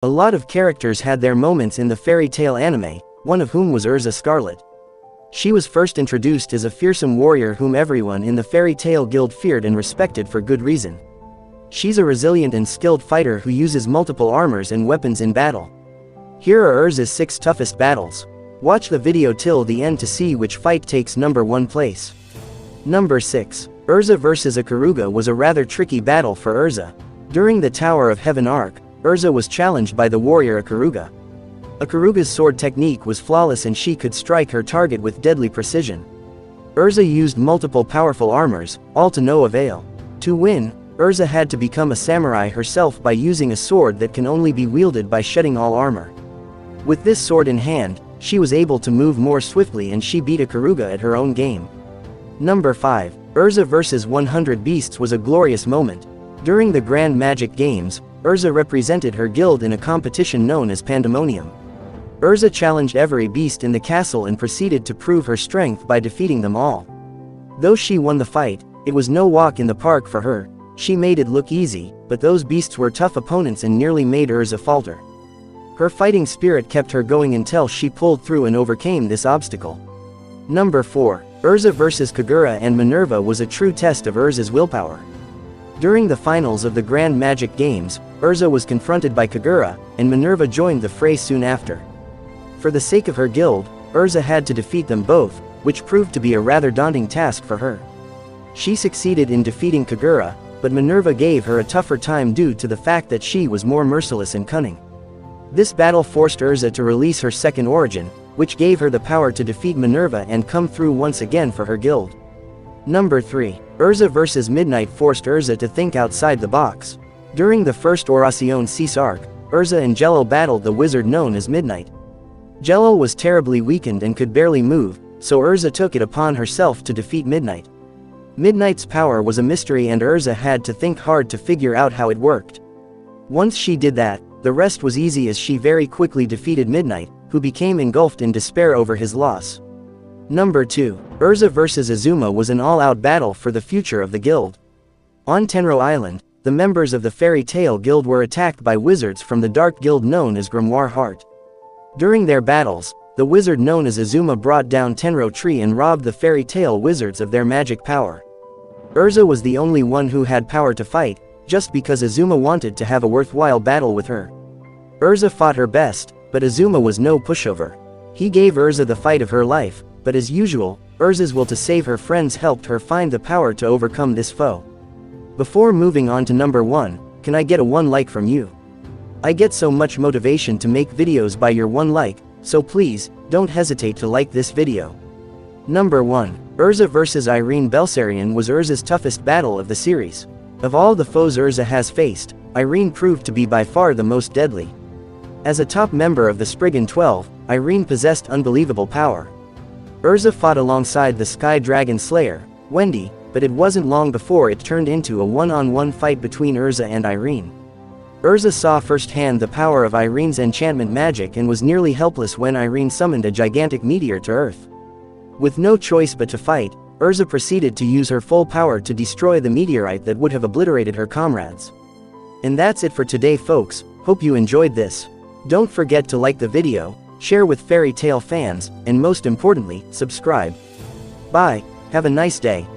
A lot of characters had their moments in the fairy tale anime, one of whom was Erza Scarlet. She was first introduced as a fearsome warrior whom everyone in the fairy tale guild feared and respected for good reason. She's a resilient and skilled fighter who uses multiple armors and weapons in battle. Here are Erza's 6 toughest battles. Watch the video till the end to see which fight takes number 1 place. Number 6. Erza vs Ikaruga was a rather tricky battle for Erza. During the Tower of Heaven arc, Erza was challenged by the warrior Ikaruga. Ikaruga's sword technique was flawless and she could strike her target with deadly precision. Erza used multiple powerful armors, all to no avail. To win, Erza had to become a samurai herself by using a sword that can only be wielded by shedding all armor. With this sword in hand, she was able to move more swiftly and she beat Ikaruga at her own game. Number 5. Erza vs 100 Beasts was a glorious moment. During the Grand Magic Games, Erza represented her guild in a competition known as Pandemonium. Erza challenged every beast in the castle and proceeded to prove her strength by defeating them all. Though she won the fight, it was no walk in the park for her. She made it look easy, but those beasts were tough opponents and nearly made Erza falter. Her fighting spirit kept her going until she pulled through and overcame this obstacle. Number 4. Erza vs Kagura and Minerva was a true test of Erza's willpower. During the finals of the Grand Magic Games, Erza was confronted by Kagura, and Minerva joined the fray soon after. For the sake of her guild, Erza had to defeat them both, which proved to be a rather daunting task for her. She succeeded in defeating Kagura, but Minerva gave her a tougher time due to the fact that she was more merciless and cunning. This battle forced Erza to release her second origin, which gave her the power to defeat Minerva and come through once again for her guild. Number 3. Erza vs Midnight forced Erza to think outside the box. During the first Oración Cease arc, Erza and Jello battled the wizard known as Midnight. Jello was terribly weakened and could barely move, so Erza took it upon herself to defeat Midnight. Midnight's power was a mystery and Erza had to think hard to figure out how it worked. Once she did that, the rest was easy as she very quickly defeated Midnight, who became engulfed in despair over his loss. Number 2. Erza vs Azuma was an all-out battle for the future of the guild. On Tenro Island, the members of the Fairy Tail Guild were attacked by wizards from the Dark Guild known as Grimoire Heart. During their battles, the wizard known as Azuma brought down Tenro Tree and robbed the Fairy Tail wizards of their magic power. Erza was the only one who had power to fight, just because Azuma wanted to have a worthwhile battle with her. Erza fought her best, but Azuma was no pushover. He gave Erza the fight of her life, but as usual, Erza's will to save her friends helped her find the power to overcome this foe. Before moving on to number 1, can I get a 1 like from you? I get so much motivation to make videos by your 1 like, so please, don't hesitate to like this video. Number 1. Erza vs Irene Belsarion was Erza's toughest battle of the series. Of all the foes Erza has faced, Irene proved to be by far the most deadly. As a top member of the Spriggan 12, Irene possessed unbelievable power. Erza fought alongside the Sky Dragon Slayer, Wendy, but it wasn't long before it turned into a one-on-one fight between Erza and Irene. Erza saw firsthand the power of Irene's enchantment magic and was nearly helpless when Irene summoned a gigantic meteor to Earth. With no choice but to fight, Erza proceeded to use her full power to destroy the meteorite that would have obliterated her comrades. And that's it for today folks, hope you enjoyed this. Don't forget to like the video, share with fairy tale fans, and most importantly, subscribe. Bye, have a nice day.